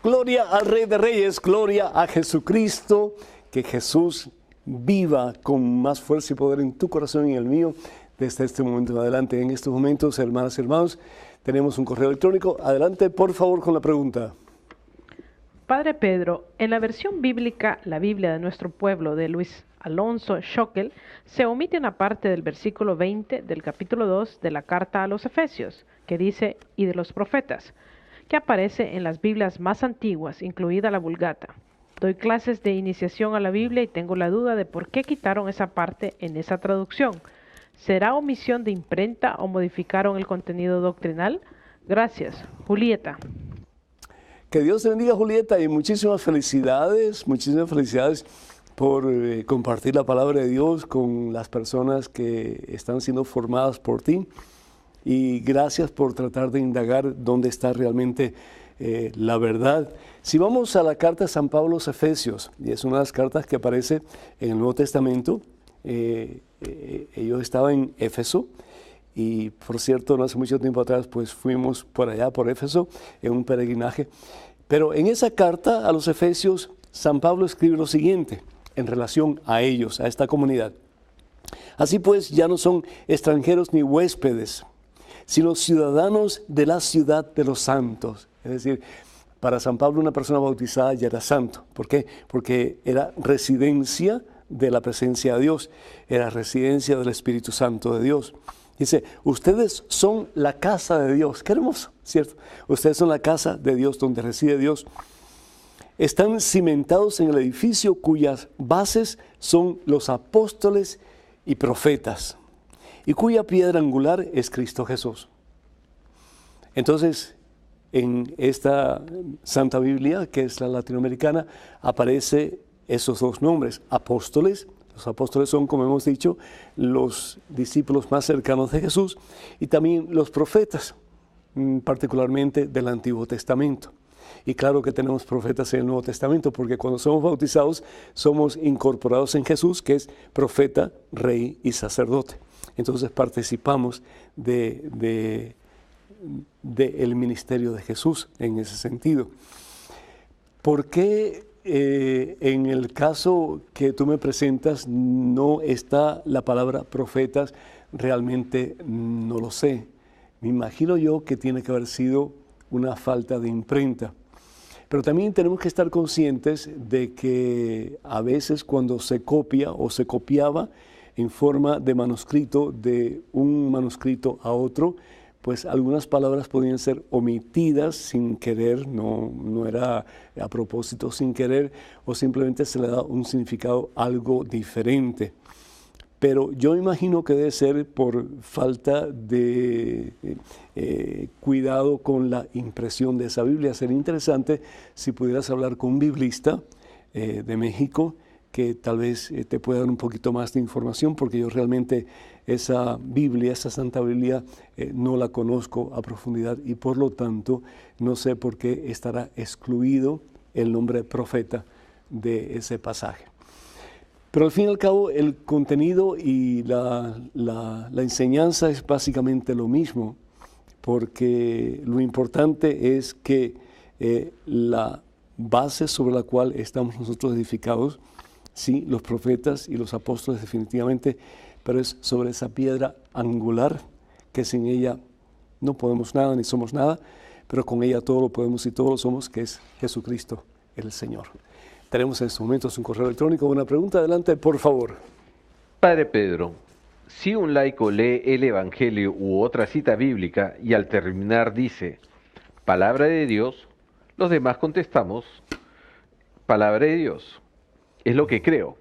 Gloria al Rey de Reyes, gloria a Jesucristo, que Jesús viva con más fuerza y poder en tu corazón y en el mío desde este momento en adelante. En estos momentos, hermanas y hermanos, tenemos un correo electrónico. Adelante, por favor, con la pregunta. Padre Pedro, en la versión bíblica, la Biblia de nuestro pueblo, de Luis Alonso Schockel, se omite una parte del versículo 20 del capítulo 2 de la carta a los Efesios, que dice, y de los profetas, que aparece en las Biblias más antiguas, incluida la Vulgata. Doy clases de iniciación a la Biblia y tengo la duda de por qué quitaron esa parte en esa traducción. ¿Será omisión de imprenta o modificaron el contenido doctrinal? Gracias. Julieta. Que Dios te bendiga, Julieta, y muchísimas felicidades por compartir la palabra de Dios con las personas que están siendo formadas por ti. Y gracias por tratar de indagar dónde está realmente la verdad. Si vamos a la carta de San Pablo a los Efesios, y es una de las cartas que aparece en el Nuevo Testamento, ellos estaban en Éfeso, y por cierto, no hace mucho tiempo atrás, pues fuimos por allá, por Éfeso, en un peregrinaje. Pero en esa carta a los Efesios, San Pablo escribe lo siguiente en relación a ellos, a esta comunidad. Así pues, ya no son extranjeros ni huéspedes, sino ciudadanos de la ciudad de los santos. Es decir, para San Pablo una persona bautizada ya era santo. ¿Por qué? Porque era residencia de la presencia de Dios, era residencia del Espíritu Santo de Dios. Dice, ustedes son la casa de Dios. Qué hermoso, ¿cierto? Ustedes son la casa de Dios, donde reside Dios. Están cimentados en el edificio cuyas bases son los apóstoles y profetas, y cuya piedra angular es Cristo Jesús. Entonces, en esta Santa Biblia, que es la latinoamericana, aparece esos dos nombres, apóstoles. Los apóstoles son, como hemos dicho, los discípulos más cercanos de Jesús, y también los profetas, particularmente del Antiguo Testamento. Y claro que tenemos profetas en el Nuevo Testamento, porque cuando somos bautizados somos incorporados en Jesús, que es profeta, rey y sacerdote. Entonces participamos del ministerio de Jesús en ese sentido. ¿Por qué en el caso que tú me presentas no está la palabra profetas? Realmente no lo sé. Me imagino yo que tiene que haber sido una falta de imprenta. Pero también tenemos que estar conscientes de que a veces cuando se copia o se copiaba en forma de manuscrito, de un manuscrito a otro, pues algunas palabras podían ser omitidas sin querer, no era a propósito, sin querer, o simplemente se le da un significado algo diferente. Pero yo imagino que debe ser por falta de cuidado con la impresión de esa Biblia. Sería interesante si pudieras hablar con un biblista de México, que tal vez te pueda dar un poquito más de información, porque yo realmente esa Biblia, esa Santa Biblia, no la conozco a profundidad, y por lo tanto no sé por qué estará excluido el nombre de profeta de ese pasaje. Pero al fin y al cabo el contenido y la enseñanza es básicamente lo mismo, porque lo importante es que la base sobre la cual estamos nosotros edificados, sí, los profetas y los apóstoles definitivamente, pero es sobre esa piedra angular, que sin ella no podemos nada ni somos nada, pero con ella todo lo podemos y todo lo somos, que es Jesucristo el Señor. Tenemos en estos momentos un correo electrónico. Una pregunta, adelante, por favor. Padre Pedro, si un laico lee el Evangelio u otra cita bíblica y al terminar dice, palabra de Dios, los demás contestamos, palabra de Dios, es lo que creo.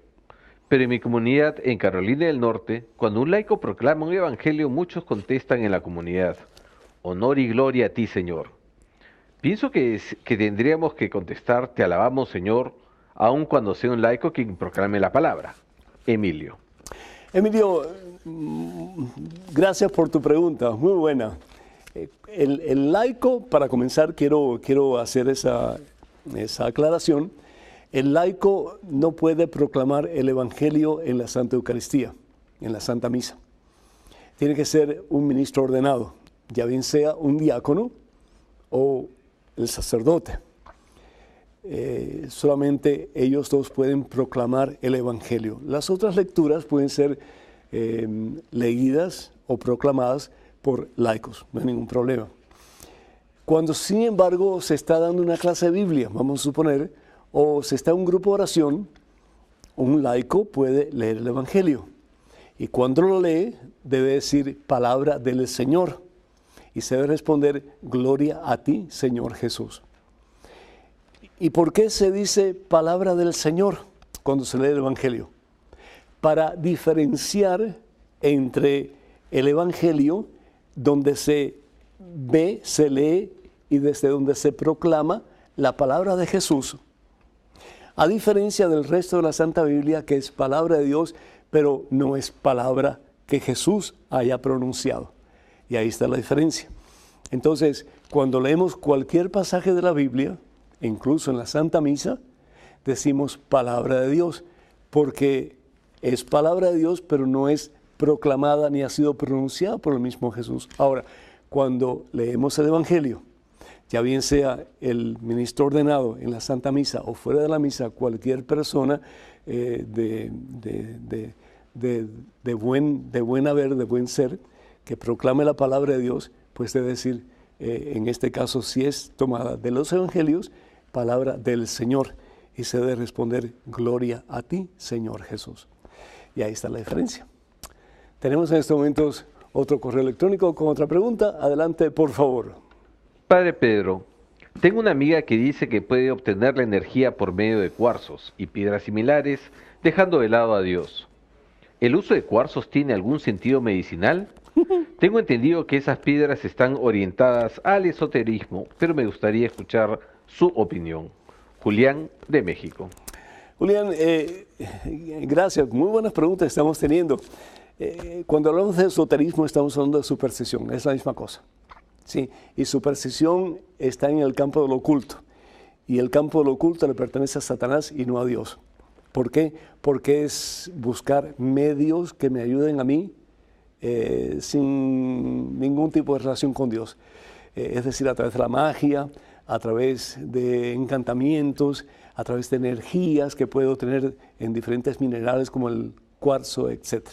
Pero en mi comunidad en Carolina del Norte, cuando un laico proclama un evangelio, muchos contestan en la comunidad, honor y gloria a ti, Señor. Pienso que tendríamos que contestar, te alabamos, Señor, aun cuando sea un laico quien proclame la palabra. Emilio. Emilio, gracias por tu pregunta, muy buena. El laico, para comenzar, quiero hacer esa aclaración. El laico no puede proclamar el Evangelio en la Santa Eucaristía, en la Santa Misa. Tiene que ser un ministro ordenado, ya bien sea un diácono o el sacerdote. Solamente ellos dos pueden proclamar el Evangelio. Las otras lecturas pueden ser leídas o proclamadas por laicos, no hay ningún problema. Cuando, sin embargo, se está dando una clase de Biblia, vamos a suponer, o se está en un grupo de oración, un laico puede leer el Evangelio. Y cuando lo lee, debe decir palabra del Señor. Y se debe responder, gloria a ti, Señor Jesús. ¿Y por qué se dice palabra del Señor cuando se lee el Evangelio? Para diferenciar entre el Evangelio, donde se ve, se lee y desde donde se proclama la palabra de Jesús, a diferencia del resto de la Santa Biblia, que es palabra de Dios, pero no es palabra que Jesús haya pronunciado. Y ahí está la diferencia. Entonces, cuando leemos cualquier pasaje de la Biblia, incluso en la Santa Misa, decimos palabra de Dios, porque es palabra de Dios, pero no es proclamada ni ha sido pronunciada por el mismo Jesús. Ahora, cuando leemos el Evangelio, ya bien sea el ministro ordenado en la Santa Misa o fuera de la misa, cualquier persona de buen haber, de buen ser, que proclame la palabra de Dios, pues debe decir, en este caso, si es tomada de los Evangelios, palabra del Señor, y se debe responder, gloria a ti, Señor Jesús. Y ahí está la diferencia. Tenemos en estos momentos otro correo electrónico con otra pregunta. Adelante, por favor. Padre Pedro, tengo una amiga que dice que puede obtener la energía por medio de cuarzos y piedras similares, dejando de lado a Dios. ¿El uso de cuarzos tiene algún sentido medicinal? Tengo entendido que esas piedras están orientadas al esoterismo, pero me gustaría escuchar su opinión. Julián, de México. Julián, gracias. Muy buenas preguntas estamos teniendo. Cuando hablamos de esoterismo estamos hablando de superstición, es la misma cosa. Sí, y superstición está en el campo de lo oculto. Y el campo de lo oculto le pertenece a Satanás y no a Dios. ¿Por qué? Porque es buscar medios que me ayuden a mí sin ningún tipo de relación con Dios. Es decir, a través de la magia, a través de encantamientos, a través de energías que puedo tener en diferentes minerales como el cuarzo, etc.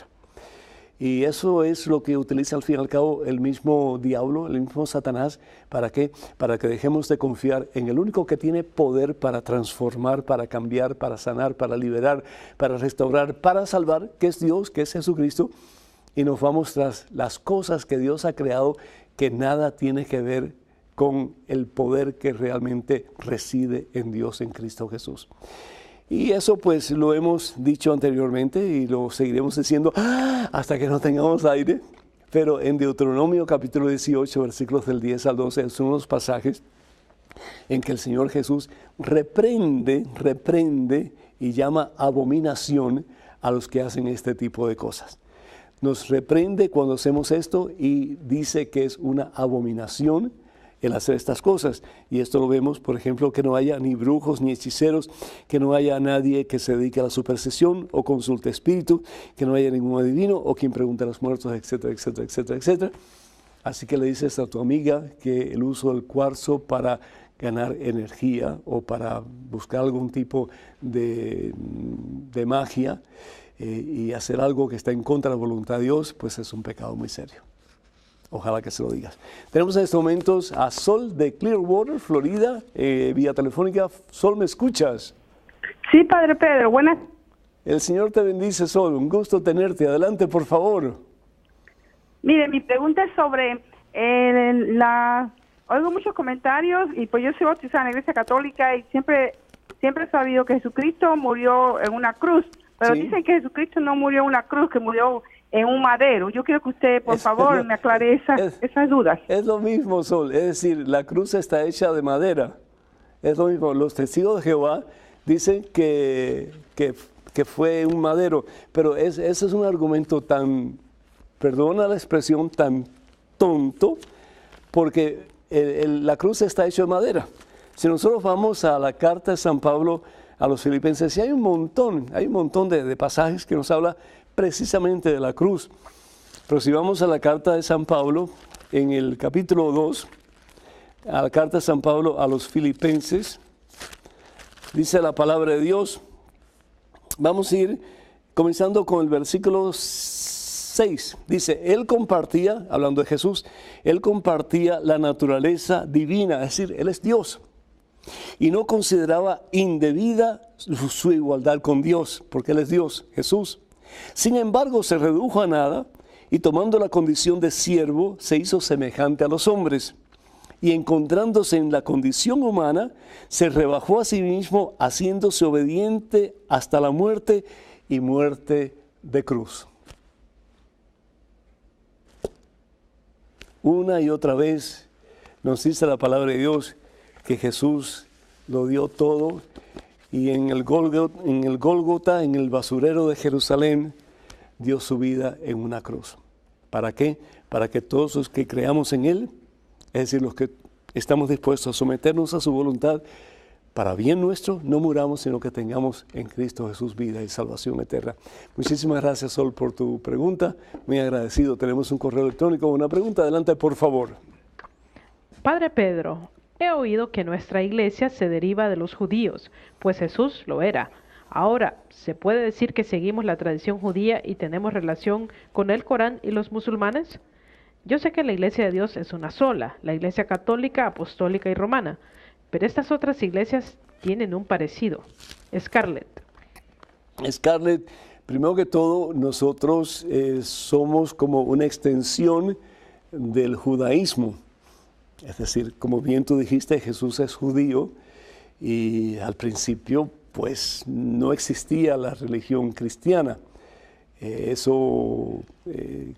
Y eso es lo que utiliza al fin y al cabo el mismo diablo, el mismo Satanás. ¿Para qué? Para que dejemos de confiar en el único que tiene poder para transformar, para cambiar, para sanar, para liberar, para restaurar, para salvar, que es Dios, que es Jesucristo. Y nos vamos tras las cosas que Dios ha creado, que nada tiene que ver con el poder que realmente reside en Dios, en Cristo Jesús. Y eso pues lo hemos dicho anteriormente y lo seguiremos diciendo hasta que no tengamos aire. Pero en Deuteronomio capítulo 18, versículos del 10 al 12, son unos pasajes en que el Señor Jesús reprende y llama abominación a los que hacen este tipo de cosas. Nos reprende cuando hacemos esto y dice que es una abominación el hacer estas cosas. Y esto lo vemos, por ejemplo, que no haya ni brujos ni hechiceros, que no haya nadie que se dedique a la superstición o consulte espíritus, que no haya ningún adivino o quien pregunte a los muertos, etcétera, etcétera, etcétera, etcétera. Así que le dices a tu amiga que el uso del cuarzo para ganar energía o para buscar algún tipo de magia y hacer algo que está en contra de la voluntad de Dios, pues es un pecado muy serio. Ojalá que se lo digas. Tenemos en estos momentos a Sol de Clearwater, Florida, vía telefónica. Sol, ¿me escuchas? Sí, Padre Pedro, buenas. El Señor te bendice, Sol. Un gusto tenerte. Adelante, por favor. Mire, mi pregunta es sobre oigo muchos comentarios y pues yo soy bautizada en la Iglesia Católica y siempre he sabido que Jesucristo murió en una cruz, pero sí. Dicen que Jesucristo no murió en una cruz, que murió en un madero. Yo quiero que usted, por favor, me aclare esas dudas. Es lo mismo, Sol. Es decir, la cruz está hecha de madera. Es lo mismo. Los testigos de Jehová dicen que fue un madero, pero ese es un argumento tan, perdona la expresión, tan tonto, porque la cruz está hecha de madera. Si nosotros vamos a la carta de San Pablo a los filipenses, hay un montón de pasajes que nos habla precisamente de la cruz. Pero si vamos a la carta de San Pablo, en el capítulo 2, a la carta de San Pablo a los filipenses, dice la palabra de Dios. Vamos a ir comenzando con el versículo 6. Dice, Él compartía, hablando de Jesús, Él compartía la naturaleza divina, es decir, Él es Dios. Y no consideraba indebida su igualdad con Dios, porque Él es Dios, Jesús. Sin embargo, se redujo a nada y tomando la condición de siervo, se hizo semejante a los hombres. y encontrándose en la condición humana, se rebajó a sí mismo, haciéndose obediente hasta la muerte y muerte de cruz. Una y otra vez nos dice la palabra de Dios que Jesús lo dio todo y en el Gólgota, en el basurero de Jerusalén, dio su vida en una cruz. ¿Para qué? Para que todos los que creamos en Él, es decir, los que estamos dispuestos a someternos a su voluntad, para bien nuestro, no muramos, sino que tengamos en Cristo Jesús vida y salvación eterna. Muchísimas gracias, Sol, por tu pregunta. Muy agradecido. Tenemos un correo electrónico. Una pregunta, adelante, por favor. Padre Pedro, he oído que nuestra iglesia se deriva de los judíos, pues Jesús lo era. Ahora, ¿se puede decir que seguimos la tradición judía y tenemos relación con el Corán y los musulmanes? Yo sé que la iglesia de Dios es una sola, la iglesia católica, apostólica y romana, pero estas otras iglesias tienen un parecido. Scarlett, primero que todo, nosotros somos como una extensión del judaísmo. Es decir, como bien tú dijiste, Jesús es judío y al principio pues no existía la religión cristiana. Eso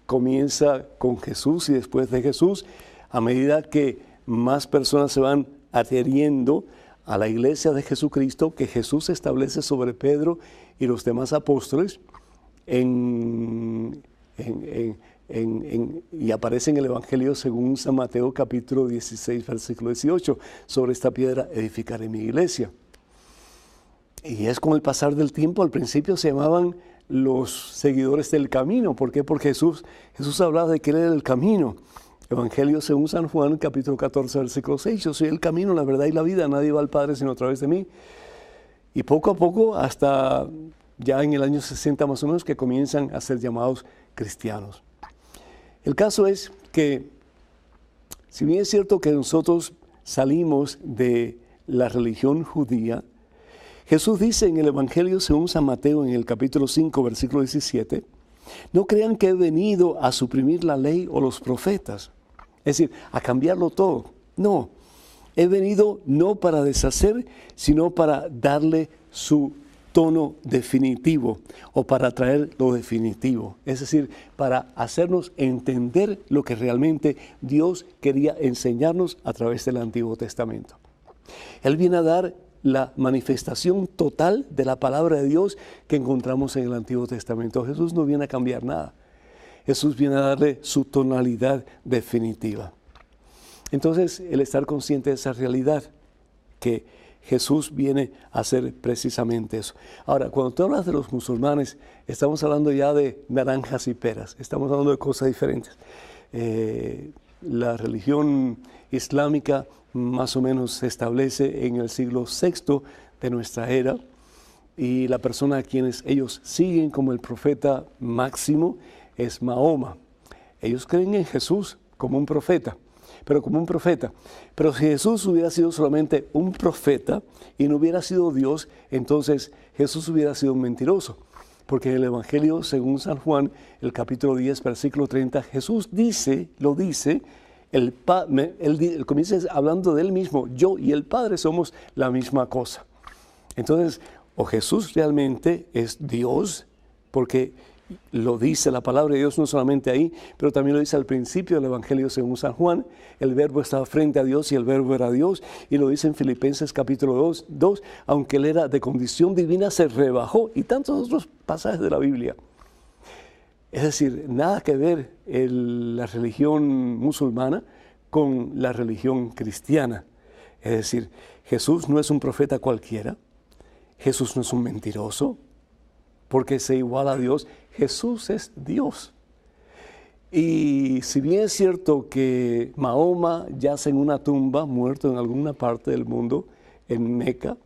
comienza con Jesús y después de Jesús, a medida que más personas se van adheriendo a la iglesia de Jesucristo que Jesús establece sobre Pedro y los demás apóstoles y aparece en el Evangelio según San Mateo capítulo 16, versículo 18, sobre esta piedra edificaré mi iglesia. Y es con el pasar del tiempo, al principio se llamaban los seguidores del camino. ¿Por qué? Porque Jesús hablaba de que Él era el camino. Evangelio según San Juan, capítulo 14, versículo 6. Yo soy el camino, la verdad y la vida. Nadie va al Padre sino a través de mí. Y poco a poco, hasta ya en el año 60 más o menos, que comienzan a ser llamados cristianos. El caso es que, si bien es cierto que nosotros salimos de la religión judía, Jesús dice en el Evangelio según San Mateo, en el capítulo 5, versículo 17, no crean que he venido a suprimir la ley o los profetas, es decir, a cambiarlo todo. No, he venido no para deshacer, sino para darle su tono definitivo o para traer lo definitivo, es decir, para hacernos entender lo que realmente Dios quería enseñarnos a través del Antiguo Testamento. Él viene a dar la manifestación total de la palabra de Dios que encontramos en el Antiguo Testamento. Jesús no viene a cambiar nada. Jesús viene a darle su tonalidad definitiva. Entonces, el estar consciente de esa realidad, que Jesús viene a hacer precisamente eso. Ahora, cuando tú hablas de los musulmanes, estamos hablando ya de naranjas y peras. Estamos hablando de cosas diferentes. La religión islámica más o menos se establece en el siglo VI de nuestra era, y la persona a quienes ellos siguen como el profeta máximo es Mahoma. Ellos creen en Jesús como un profeta, pero si Jesús hubiera sido solamente un profeta y no hubiera sido Dios, entonces Jesús hubiera sido un mentiroso. Porque en el Evangelio según San Juan, el capítulo 10, versículo 30, Jesús lo dice, él comienza hablando de él mismo: yo y el Padre somos la misma cosa. Entonces, o Jesús realmente es Dios, porque lo dice la palabra de Dios no solamente ahí, pero también lo dice al principio del Evangelio según San Juan: el verbo estaba frente a Dios y el verbo era Dios, y lo dice en Filipenses capítulo 2, aunque él era de condición divina, se rebajó, y tantos otros pasajes de la Biblia. Es decir, nada que ver la religión musulmana con la religión cristiana. Es decir, Jesús no es un profeta cualquiera, Jesús no es un mentiroso, porque se iguala a Dios. Jesús es Dios. Y si bien es cierto que Mahoma yace en una tumba, muerto en alguna parte del mundo, en Meca,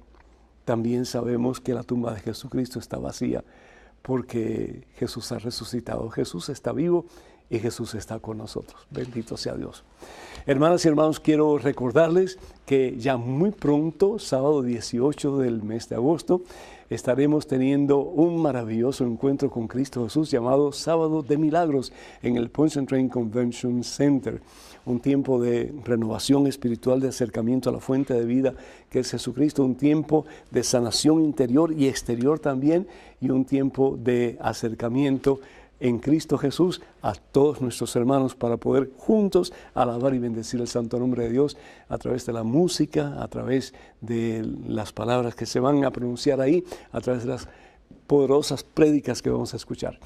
también sabemos que la tumba de Jesucristo está vacía, porque Jesús ha resucitado. Jesús está vivo y Jesús está con nosotros. Bendito sea Dios. Hermanas y hermanos, quiero recordarles que ya muy pronto, sábado 18 del mes de agosto, estaremos teniendo un maravilloso encuentro con Cristo Jesús llamado Sábado de Milagros en el Points and Train Convention Center. Un tiempo de renovación espiritual, de acercamiento a la fuente de vida que es Jesucristo, un tiempo de sanación interior y exterior también, y un tiempo de acercamiento en Cristo Jesús a todos nuestros hermanos para poder juntos alabar y bendecir el santo nombre de Dios a través de la música, a través de las palabras que se van a pronunciar ahí, a través de las poderosas prédicas que vamos a escuchar.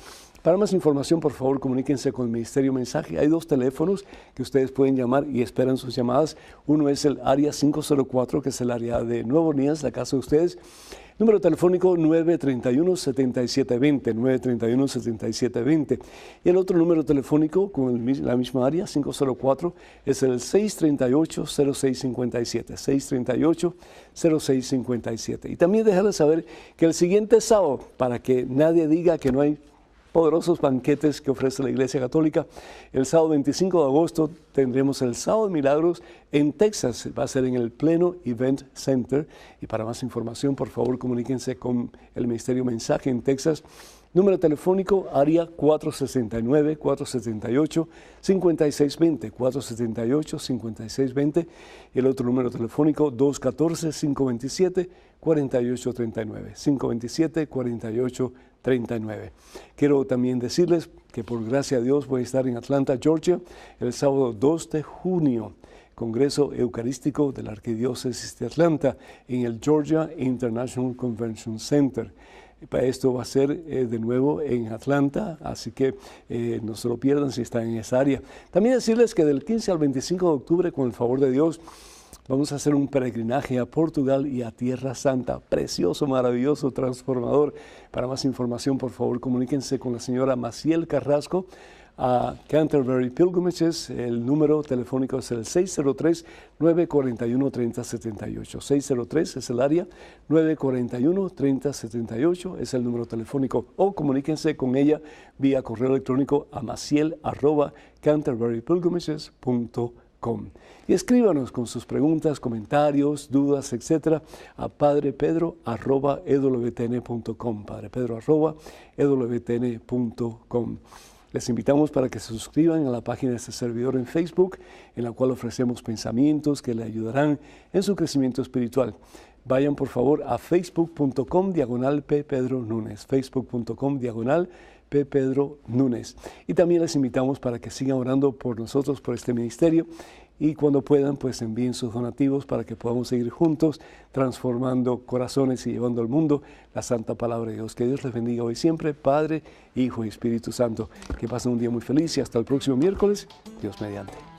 Para más información, por favor, comuníquense con el Ministerio Mensaje. Hay 2 teléfonos que ustedes pueden llamar y esperan sus llamadas. Uno es el área 504, que es el área de Nueva Orleans, la casa de ustedes. Número telefónico 931-7720, 931-7720. Y el otro número telefónico con la misma área, 504, es el 638-0657, 638-0657. Y también dejarles saber que el siguiente sábado, para que nadie diga que no hay poderosos banquetes que ofrece la Iglesia Católica, el sábado 25 de agosto tendremos el Sábado de Milagros en Texas. Va a ser en el Pleno Event Center. Y para más información, por favor, comuníquense con el Ministerio Mensaje en Texas. Número telefónico, área 479-478-5620, 478-5620. Y el otro número telefónico, 214-527-4839, 527-4839. Quiero también decirles que por gracia de Dios voy a estar en Atlanta, Georgia, el sábado 2 de junio, Congreso Eucarístico de la Arquidiócesis de Atlanta, en el Georgia International Convention Center. Esto va a ser de nuevo en Atlanta, así que no se lo pierdan si están en esa área. También decirles que del 15 al 25 de octubre, con el favor de Dios, vamos a hacer un peregrinaje a Portugal y a Tierra Santa. Precioso, maravilloso, transformador. Para más información, por favor, comuníquense con la señora Maciel Carrasco a Canterbury Pilgrimages. El número telefónico es el 603-941-3078. 603 es el área, 941-3078 es el número telefónico. O comuníquense con ella vía correo electrónico a maciel@canterburypilgrimages.com. Y escríbanos con sus preguntas, comentarios, dudas, etcétera, a padrepedro@ewtn.com, padrepedro@ewtn.com. Les invitamos para que se suscriban a la página de este servidor en Facebook, en la cual ofrecemos pensamientos que le ayudarán en su crecimiento espiritual. Vayan por favor a facebook.com/ppedronunes, facebook.com/ppedronunes. Y también les invitamos para que sigan orando por nosotros, por este ministerio, y cuando puedan, pues envíen sus donativos para que podamos seguir juntos transformando corazones y llevando al mundo la santa palabra de Dios. Que Dios les bendiga hoy siempre, Padre, Hijo y Espíritu Santo. Que pasen un día muy feliz y hasta el próximo miércoles, Dios mediante.